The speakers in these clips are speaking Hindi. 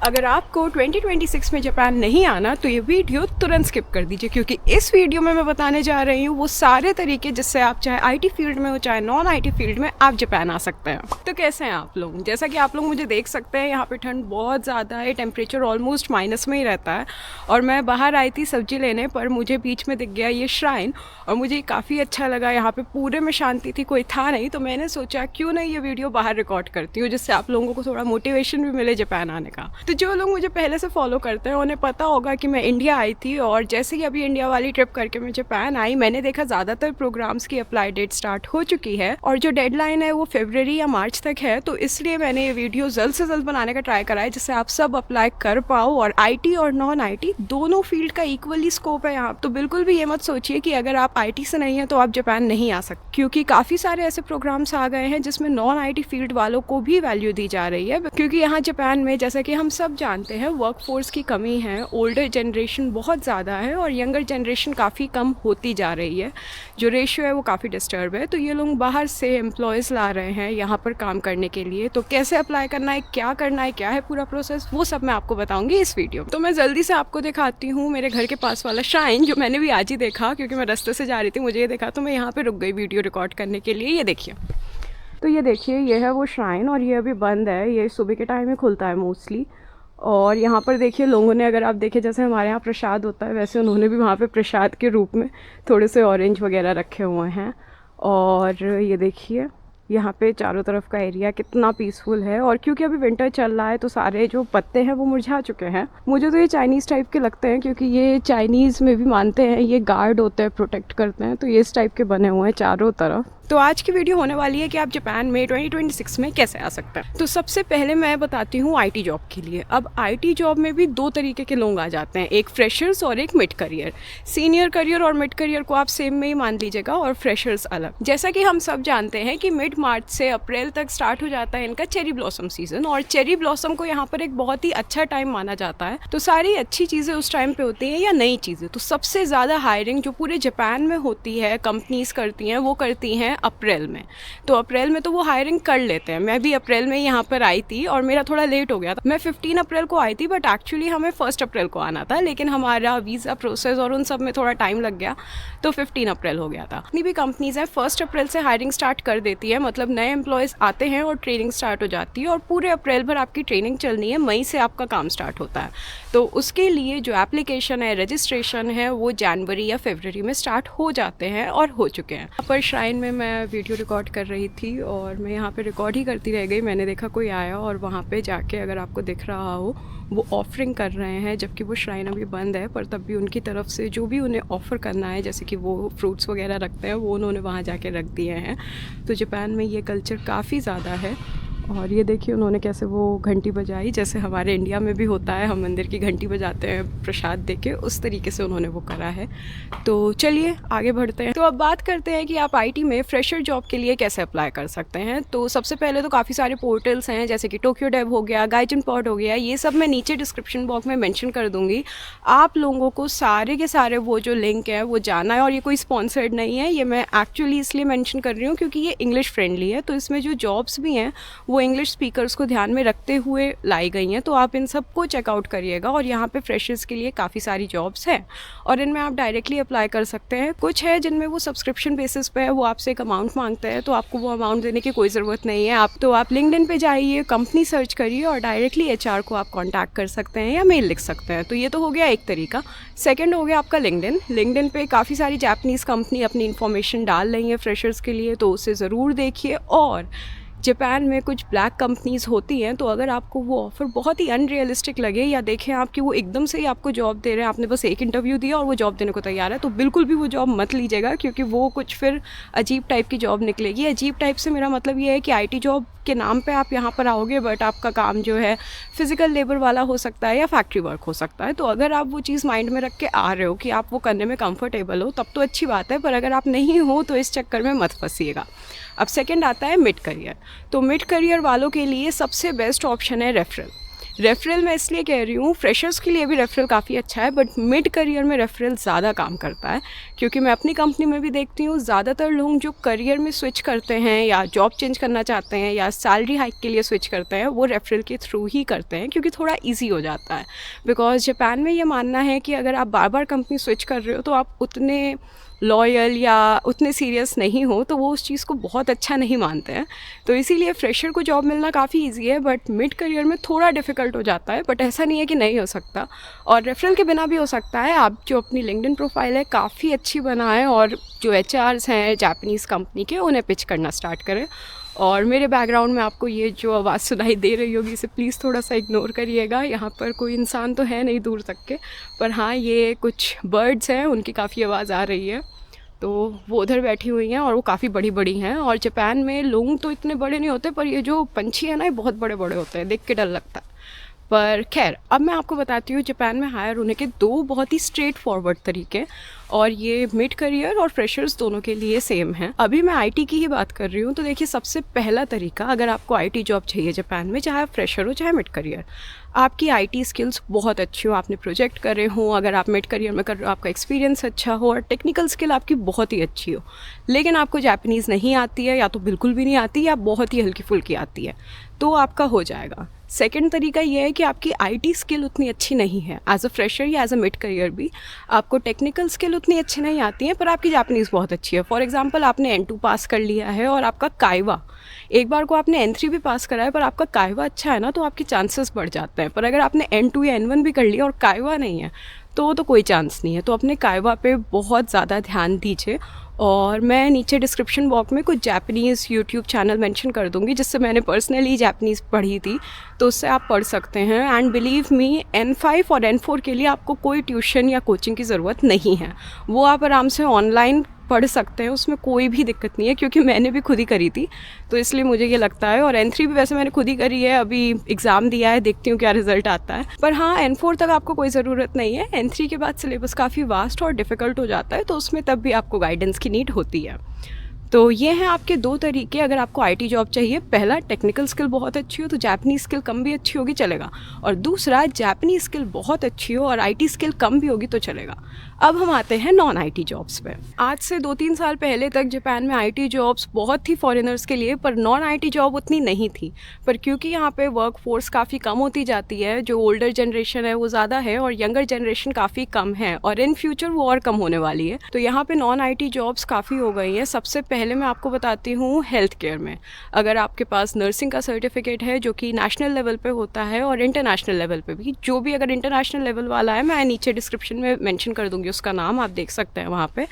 अगर आपको 2026 में जापान नहीं आना तो ये वीडियो तुरंत स्किप कर दीजिए, क्योंकि इस वीडियो में मैं बताने जा रही हूँ वो सारे तरीके जिससे आप चाहे आईटी फील्ड में हो चाहे नॉन आईटी फील्ड में आप जापान आ सकते हैं। तो कैसे हैं आप लोग? जैसा कि आप लोग मुझे देख सकते हैं, यहाँ पे ठंड बहुत ज़्यादा है, टेम्परेचर ऑलमोस्ट माइनस में ही रहता है। और मैं बाहर आई थी सब्जी लेने, पर मुझे बीच में दिख गया ये श्राइन और मुझे काफ़ी अच्छा लगा। यहाँ पे पूरे में शांति थी, कोई था नहीं, तो मैंने सोचा क्यों नहीं ये वीडियो बाहर रिकॉर्ड करती हूँ, जिससे आप लोगों को थोड़ा मोटिवेशन भी मिले जापान आने का। तो जो लोग मुझे पहले से फॉलो करते हैं उन्हें पता होगा कि मैं इंडिया आई थी, और जैसे कि अभी इंडिया वाली ट्रिप करके मैं जापान आई, मैंने देखा ज़्यादातर प्रोग्राम्स की अप्लाई डेट स्टार्ट हो चुकी है और जो डेडलाइन है वो फरवरी या मार्च तक है। तो इसलिए मैंने ये वीडियो जल्द से जल्द बनाने का ट्राई करा है, जिससे आप सब अप्लाई कर पाओ। और आईटी और नॉन आईटी दोनों फील्ड का इक्वली स्कोप है यहाँ। तो बिल्कुल भी ये मत सोचिए कि अगर आप आईटी से नहीं है तो आप जापान नहीं आ सकते, क्योंकि काफ़ी सारे ऐसे प्रोग्राम्स आ गए हैं जिसमें नॉन आईटी फील्ड वालों को भी वैल्यू दी जा रही है। क्योंकि यहाँ जापान में, जैसा कि हम सब जानते हैं, वर्कफोर्स की कमी है, ओल्डर जनरेशन बहुत ज़्यादा है और यंगर जनरेशन काफ़ी कम होती जा रही है। जो रेशियो है वो काफ़ी डिस्टर्ब है। तो ये लोग बाहर से एम्प्लॉयज़ ला रहे हैं यहाँ पर काम करने के लिए। तो कैसे अप्लाई करना है, क्या है पूरा प्रोसेस, वो सब मैं आपको बताऊँगी इस वीडियो। तो मैं जल्दी से आपको दिखाती हूँ मेरे घर के पास वाला श्राइन, जो मैंने भी आज ही देखा, क्योंकि मैं रास्ते से जा रही थी, मुझे ये देखा तो मैं यहाँ पर रुक गई वीडियो रिकॉर्ड करने के लिए। ये देखिए, तो ये देखिए, ये है वो श्राइन और ये अभी बंद है। ये सुबह के टाइम में खुलता है मोस्टली। और यहाँ पर देखिए लोगों ने, अगर आप देखें जैसे हमारे यहाँ प्रसाद होता है, वैसे उन्होंने भी वहाँ पे प्रसाद के रूप में थोड़े से ऑरेंज वगैरह रखे हुए हैं। और ये देखिए यहाँ पे चारों तरफ का एरिया कितना पीसफुल है। और क्योंकि अभी विंटर चल रहा है तो सारे जो पत्ते हैं वो मुरझा चुके हैं। मुझे तो ये चाइनीज़ टाइप के लगते हैं, क्योंकि ये चाइनीज़ में भी मानते हैं, ये गार्ड होते हैं, प्रोटेक्ट करते हैं। तो ये इस टाइप के बने हुए हैं चारों तरफ। तो आज की वीडियो होने वाली है कि आप जापान में 2026 में कैसे आ सकते हैं। तो सबसे पहले मैं बताती हूँ आईटी जॉब के लिए। अब आईटी जॉब में भी दो तरीके के लोग आ जाते हैं, एक फ्रेशर्स और एक मिड करियर। सीनियर करियर और मिड करियर को आप सेम में ही मान लीजिएगा और फ्रेशर्स अलग। जैसा कि हम सब जानते हैं कि मिड मार्च से अप्रैल तक स्टार्ट हो जाता है इनका चेरी ब्लॉसम सीजन, और चेरी ब्लॉसम को यहाँ पर एक बहुत ही अच्छा टाइम माना जाता है। तो सारी अच्छी चीज़ें उस टाइम पे होती हैं या नई चीज़ें। तो सबसे ज़्यादा हायरिंग जो पूरे जापान में होती है, कंपनीज करती हैं, वो करती हैं अप्रैल में। तो अप्रैल में तो वो हायरिंग कर लेते हैं। मैं भी अप्रैल में यहाँ पर आई थी और मेरा थोड़ा लेट हो गया था। मैं 15 अप्रैल को आई थी, बट एक्चुअली हमें 1 अप्रैल को आना था, लेकिन हमारा वीज़ा प्रोसेस और उन सब में थोड़ा टाइम लग गया, तो 15 अप्रैल हो गया था। जितनी भी कंपनीज हैं 1 अप्रैल से हायरिंग स्टार्ट कर देती है, मतलब नए एम्प्लॉयज़ आते हैं और ट्रेनिंग स्टार्ट हो जाती है। और पूरे अप्रैल भर आपकी ट्रेनिंग चलनी है, मई से आपका काम स्टार्ट होता है। तो उसके लिए जो एप्लीकेशन है, रजिस्ट्रेशन है, वो जनवरी या फरवरी में स्टार्ट हो जाते हैं और हो चुके हैं। यहाँ पर श्राइन में मैं वीडियो रिकॉर्ड कर रही थी और मैं यहाँ पे रिकॉर्ड ही करती रह गई। मैंने देखा कोई आया और वहाँ पे जाके, अगर आपको दिख रहा हो, वो ऑफरिंग कर रहे हैं, जबकि वो श्राइन अभी बंद है, पर तब भी उनकी तरफ से जो भी उन्हें ऑफ़र करना है, जैसे कि वो फ्रूट्स वगैरह रखते हैं, वो उन्होंने वहाँ जाके रख दिए हैं। तो जापान में ये कल्चर काफ़ी ज़्यादा है। और ये देखिए उन्होंने कैसे वो घंटी बजाई, जैसे हमारे इंडिया में भी होता है, हम मंदिर की घंटी बजाते हैं प्रसाद देके, उस तरीके से उन्होंने वो करा है। तो चलिए आगे बढ़ते हैं। तो अब बात करते हैं कि आप आईटी में फ्रेशर जॉब के लिए कैसे अप्लाई कर सकते हैं। तो सबसे पहले तो काफ़ी सारे पोर्टल्स हैं, जैसे कि टोक्यो डेव हो गया, गाइजन पॉड हो गया, ये सब मैं नीचे डिस्क्रिप्शन बॉक्स में मेंशन कर दूँगी। आप लोगों को सारे के सारे वो जो लिंक है वो जाना है। और ये कोई स्पॉन्सर्ड नहीं है, ये मैं एक्चुअली इसलिए मेंशन कर रही हूँ क्योंकि ये इंग्लिश फ्रेंडली है। तो इसमें जो जॉब्स भी हैं वो इंग्लिश स्पीकर्स को ध्यान में रखते हुए लाई गई हैं। तो आप इन सबको चेकआउट करिएगा। और यहाँ पे फ्रेशर्स के लिए काफ़ी सारी जॉब्स हैं और इनमें आप डायरेक्टली अप्लाई कर सकते हैं। कुछ है जिनमें वो सब्सक्रिप्शन बेसिस पे है, वो आपसे एक अमाउंट मांगते हैं, तो आपको वो अमाउंट देने की कोई ज़रूरत नहीं है। आप लिंक्डइन पे जाइए, कंपनी सर्च करिए और डायरेक्टली एचआर को आप कॉन्टैक्ट कर सकते हैं या मेल लिख सकते हैं। तो ये तो हो गया एक तरीका। सेकेंड हो गया आपका लिंक्डइन पे काफ़ी सारी जापानीज़ कंपनी अपनी इन्फॉर्मेशन डाल रही है फ्रेशर्स के लिए, तो उसे ज़रूर देखिए। और जापान में कुछ ब्लैक कंपनीज़ होती हैं, तो अगर आपको वो ऑफ़र बहुत ही अनरियलिस्टिक लगे या देखें आप कि वो एकदम से ही आपको जॉब दे रहे हैं, आपने बस एक इंटरव्यू दिया और वो जॉब देने को तैयार है, तो बिल्कुल भी वो जॉब मत लीजिएगा, क्योंकि वो कुछ फिर अजीब टाइप की जॉब निकलेगी। अजीब टाइप से मेरा मतलब ये है कि आईटी जॉब के नाम पे आप यहाँ पर आओगे, बट आपका काम जो है फिजिकल लेबर वाला हो सकता है या फैक्ट्री वर्क हो सकता है। तो अगर आप वो चीज़ माइंड में रख के आ रहे हो कि आप वो करने में कंफर्टेबल हो, तब तो अच्छी बात है, पर अगर आप नहीं हो तो इस चक्कर में मत फंसिएगा। अब सेकंड आता है मिड करियर। तो मिड करियर वालों के लिए सबसे बेस्ट ऑप्शन है रेफरल। रेफरल मैं इसलिए कह रही हूँ, फ्रेशर्स के लिए भी रेफरल काफ़ी अच्छा है, बट मिड करियर में रेफरल ज़्यादा काम करता है, क्योंकि मैं अपनी कंपनी में भी देखती हूँ ज़्यादातर लोग जो करियर में स्विच करते हैं या जॉब चेंज करना चाहते हैं या सैलरी हाइक के लिए स्विच करते हैं, वो रेफरल के थ्रू ही करते हैं, क्योंकि थोड़ा ईजी हो जाता है। बिकॉज जापान में ये मानना है कि अगर आप बार बार कंपनी स्विच कर रहे हो तो आप उतने लॉयल या उतने सीरियस नहीं हो, तो वो उस चीज़ को बहुत अच्छा नहीं मानते हैं। तो इसीलिए फ्रेशर को जॉब मिलना काफ़ी इजी है, बट मिड करियर में थोड़ा डिफ़िकल्ट हो जाता है। बट ऐसा नहीं है कि नहीं हो सकता, और रेफरल के बिना भी हो सकता है। आप जो अपनी लिंक्डइन प्रोफाइल है काफ़ी अच्छी बनाएं, और जो एचआर्स हैं जापानीज़ कंपनी के, उन्हें पिच करना स्टार्ट करें। और मेरे बैकग्राउंड में आपको ये जो आवाज़ सुनाई दे रही होगी, इसे प्लीज़ थोड़ा सा इग्नोर करिएगा। यहाँ पर कोई इंसान तो है नहीं दूर तक के, पर हाँ ये कुछ बर्ड्स हैं, उनकी काफ़ी आवाज़ आ रही है। तो वो उधर बैठी हुई हैं और वो काफ़ी बड़ी बड़ी हैं। और जापान में लोग तो इतने बड़े नहीं होते, पर ये जो पंछी है ना, ये बहुत बड़े बड़े होते हैं, देख के डर लगता है। पर खैर, अब मैं आपको बताती हूँ जापान में हायर होने के दो बहुत ही स्ट्रेट फॉरवर्ड तरीके, और ये मिड करियर और फ्रेशर्स दोनों के लिए सेम है। अभी मैं आईटी की ही बात कर रही हूँ। तो देखिए, सबसे पहला तरीका, अगर आपको आईटी जॉब चाहिए जापान में, चाहे आप फ्रेशर हो चाहे मिड करियर, आपकी आईटी स्किल्स बहुत अच्छी हो, आपने प्रोजेक्ट करे हों, अगर आप मिड करियर में कर रहे हो, आपका एक्सपीरियंस अच्छा हो और टेक्निकल स्किल आपकी बहुत ही अच्छी हो, लेकिन आपको जापानीज़ नहीं आती है, या तो बिल्कुल भी नहीं आती, या बहुत ही हल्की फुल्की आती है, तो आपका हो जाएगा। सेकंड तरीका ये है कि आपकी आईटी स्किल उतनी अच्छी नहीं है, एज अ फ्रेशर या एज अ मिड करियर भी आपको टेक्निकल स्किल उतनी अच्छी नहीं आती है, पर आपकी जापानीज़ बहुत अच्छी है। फॉर एग्जांपल, आपने N2 पास कर लिया है और आपका काइवा, एक बार को आपने N3 भी पास करा है, पर आपका काइवा अच्छा है ना, तो आपके चांसेस बढ़ जाते हैं। पर अगर आपने N2 या N1 भी कर लिया और काइवा नहीं है, तो कोई चांस नहीं है। तो अपने काइवा पे बहुत ज़्यादा ध्यान दीजिए। और मैं नीचे डिस्क्रिप्शन बॉक्स में कुछ जापानीज़ यूट्यूब चैनल मेंशन कर दूंगी, जिससे मैंने पर्सनली जापानीज़ पढ़ी थी, तो उससे आप पढ़ सकते हैं। एंड बिलीव मी, N5 और N4 के लिए आपको कोई ट्यूशन या कोचिंग की ज़रूरत नहीं है, वो आप आराम से ऑनलाइन पढ़ सकते हैं, उसमें कोई भी दिक्कत नहीं है, क्योंकि मैंने भी खुद ही करी थी, तो इसलिए मुझे ये लगता है। और N3 भी वैसे मैंने खुद ही करी है, अभी एग्ज़ाम दिया है, देखती हूँ क्या रिजल्ट आता है। पर हाँ, N4 तक आपको कोई ज़रूरत नहीं है। N3 के बाद सिलेबस काफ़ी वास्ट और डिफ़िकल्ट हो जाता है, तो उसमें तब भी आपको गाइडेंस की नीड होती है। तो ये हैं आपके दो तरीके अगर आपको आईटी जॉब चाहिए। पहला, टेक्निकल स्किल बहुत अच्छी हो तो जापानीज़ स्किल कम भी अच्छी होगी चलेगा, और दूसरा, जापानीज़ स्किल बहुत अच्छी हो और आईटी स्किल कम भी होगी तो चलेगा। अब हम आते हैं नॉन आईटी जॉब्स पे। आज से 2-3 साल पहले तक जापान में आईटी जॉब्स बहुत थी फॉरेनर्स के लिए, पर नॉन आईटी जॉब उतनी नहीं थी। पर क्योंकि यहाँ पे वर्क फोर्स काफ़ी कम होती जाती है, जो ओल्डर जनरेशन है वो ज़्यादा है और यंगर जनरेशन काफ़ी कम है, और इन फ्यूचर वो और कम होने वाली है, तो यहाँ पे नॉन आईटी जॉब्स काफ़ी हो गई हैं। सबसे पहले मैं आपको बताती हूँ हेल्थ केयर में। अगर आपके पास नर्सिंग का सर्टिफिकेट है, जो कि नेशनल लेवल पे होता है और इंटरनेशनल लेवल पे भी, जो भी अगर इंटरनेशनल लेवल वाला है, मैं नीचे डिस्क्रिप्शन में मेंशन कर दूँगी उसका नाम, आप देख सकते हैं वहाँ पे।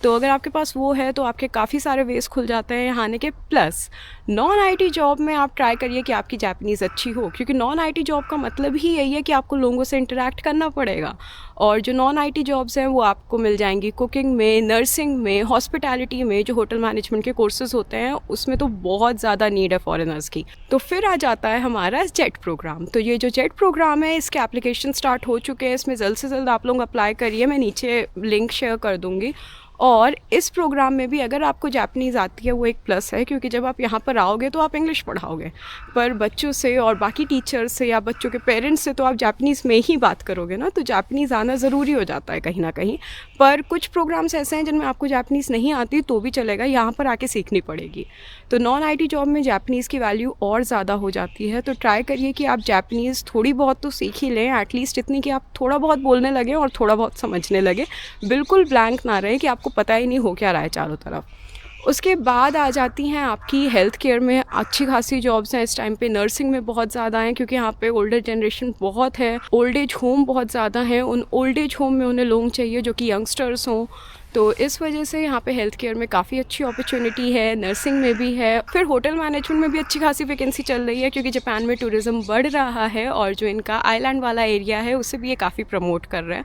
तो अगर आपके पास वो है तो आपके काफ़ी सारे वेज खुल जाते हैं यहाँ आने के। प्लस नॉन आईटी जॉब में आप ट्राई करिए कि आपकी जापानीज़ अच्छी हो, क्योंकि नॉन आईटी जॉब का मतलब ही यही है कि आपको लोगों से इंटरेक्ट करना पड़ेगा। और जो नॉन आईटी जॉब्स हैं वो आपको मिल जाएंगी कुकिंग में, नर्सिंग में, हॉस्पिटैलिटी में, जो होटल मैनेजमेंट के कोर्सेज होते हैं उसमें तो बहुत ज़्यादा नीड है फॉरेनर्स की। तो फिर आ जाता है हमारा जेट प्रोग्राम। तो ये जो जेट प्रोग्राम है, इसके एप्लीकेशन स्टार्ट हो चुके हैं, इसमें जल्द से जल्द आप लोग अप्लाई करिए, मैं नीचे लिंक शेयर कर दूँगी। और इस प्रोग्राम में भी अगर आपको जापानीज़ आती है वो एक प्लस है, क्योंकि जब आप यहाँ पर आओगे तो आप इंग्लिश पढ़ाओगे, पर बच्चों से और बाकी टीचर्स से या बच्चों के पेरेंट्स से तो आप जापानीज़ में ही बात करोगे ना, तो जापानीज़ आना ज़रूरी हो जाता है कहीं ना कहीं। पर कुछ प्रोग्राम्स ऐसे हैं जिनमें आपको जापानीज़ नहीं आती तो भी चलेगा, यहाँ पर आके सीखनी पड़ेगी। तो नॉन आईटी जॉब में जापानीज़ की वैल्यू और ज़्यादा हो जाती है। तो ट्राई करिए कि आप जापानीज़ थोड़ी बहुत तो सीख ही लें, एटलीस्ट इतनी कि आप थोड़ा बहुत बोलने लगें और थोड़ा बहुत समझने लगे, बिल्कुल ब्लैंक ना रहे कि आपको पता ही नहीं हो क्या रहा है चारों तरफ। उसके बाद आ जाती हैं आपकी हेल्थ केयर में अच्छी खासी जॉब्स हैं इस टाइम पे। नर्सिंग में बहुत ज़्यादा हैं, क्योंकि यहाँ पे ओल्डर जनरेशन बहुत है, ओल्ड एज होम बहुत ज़्यादा हैं, उन ओल्ड एज होम में उन्हें लोग चाहिए जो कि यंगस्टर्स हों, तो इस वजह से यहाँ पे हेल्थ केयर में काफ़ी अच्छी अपॉर्चुनिटी है, नर्सिंग में भी है। फिर होटल मैनेजमेंट में भी अच्छी खासी वैकेंसी चल रही है, क्योंकि जापान में टूरिज़्म बढ़ रहा है और जो इनका आइलैंड वाला एरिया है उसे भी ये काफ़ी प्रमोट कर रहे हैं,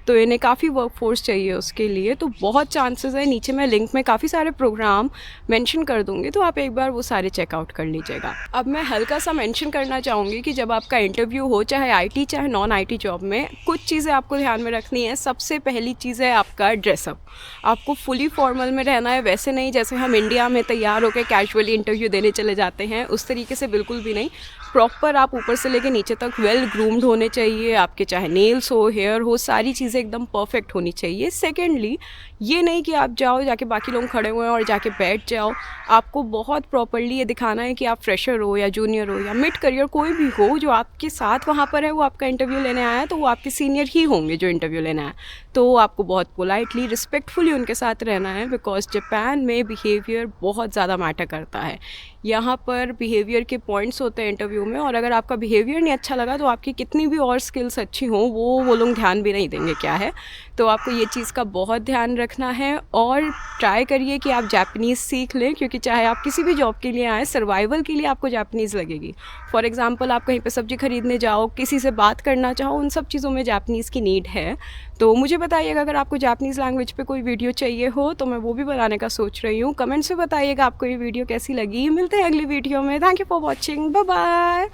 तो इन्हें काफ़ी वर्कफोर्स चाहिए उसके लिए, तो बहुत चांसेस है। नीचे मैं लिंक में काफ़ी सारे प्रोग्राम मेंशन कर दूंगी, तो आप एक बार वो सारे चेकआउट कर लीजिएगा। अब मैं हल्का सा मेंशन करना चाहूँगी कि जब आपका इंटरव्यू हो, चाहे आईटी चाहे नॉन आईटी जॉब में, कुछ चीज़ें आपको ध्यान में रखनी है। सबसे पहली चीज़ है आपका ड्रेसअप। आपको फुली फॉर्मल में रहना है, वैसे नहीं जैसे हम इंडिया में तैयार होकर कैजुअली इंटरव्यू देने चले जाते हैं, उस तरीके से बिल्कुल भी नहीं। प्रॉपर आप ऊपर से लेके नीचे तक वेल ग्रूम्ड होने चाहिए, आपके चाहे नेल्स हो, हेयर हो, सारी चीज़ें एकदम परफेक्ट होनी चाहिए। सेकेंडली ये नहीं कि आप जाओ जाके बाकी लोग खड़े हुए हैं और जाके बैठ जाओ, आपको बहुत प्रॉपरली ये दिखाना है कि आप फ्रेशर हो या जूनियर हो या मिड करियर कोई भी हो, जो आपके साथ वहाँ पर है वो आपका इंटरव्यू लेने आया है तो वो आपके सीनियर ही होंगे जो इंटरव्यू लेने आए, तो आपको बहुत पोलाइटली रिस्पेक्टफुली उनके साथ रहना है, बिकॉज जापान में बिहेवियर बहुत ज़्यादा मैटर करता है। यहाँ पर बिहेवियर के पॉइंट्स होते हैं इंटरव्यू में, और अगर आपका बिहेवियर नहीं अच्छा लगा तो आपकी कितनी भी और स्किल्स अच्छी हों वो लोग ध्यान भी नहीं देंगे क्या है। तो आपको ये चीज़ का बहुत ध्यान रखना है और ट्राई करिए कि आप जापानीज़ सीख लें, क्योंकि चाहे आप किसी भी जॉब के लिए आएँ, सर्वाइवल के लिए आपको जापानीज़ लगेगी। फॉर एग्जांपल आप कहीं पे सब्ज़ी खरीदने जाओ, किसी से बात करना चाहो, उन सब चीज़ों में जापानीज़ की नीड है। तो मुझे बताइएगा अगर आपको जापानीज़ लैंग्वेज पे कोई वीडियो चाहिए हो तो मैं वो भी बनाने का सोच रही हूँ। कमेंट्स में बताइएगा आपको ये वीडियो कैसी लगी। मिलते हैं अगली वीडियो में। Thank you for watching, bye bye.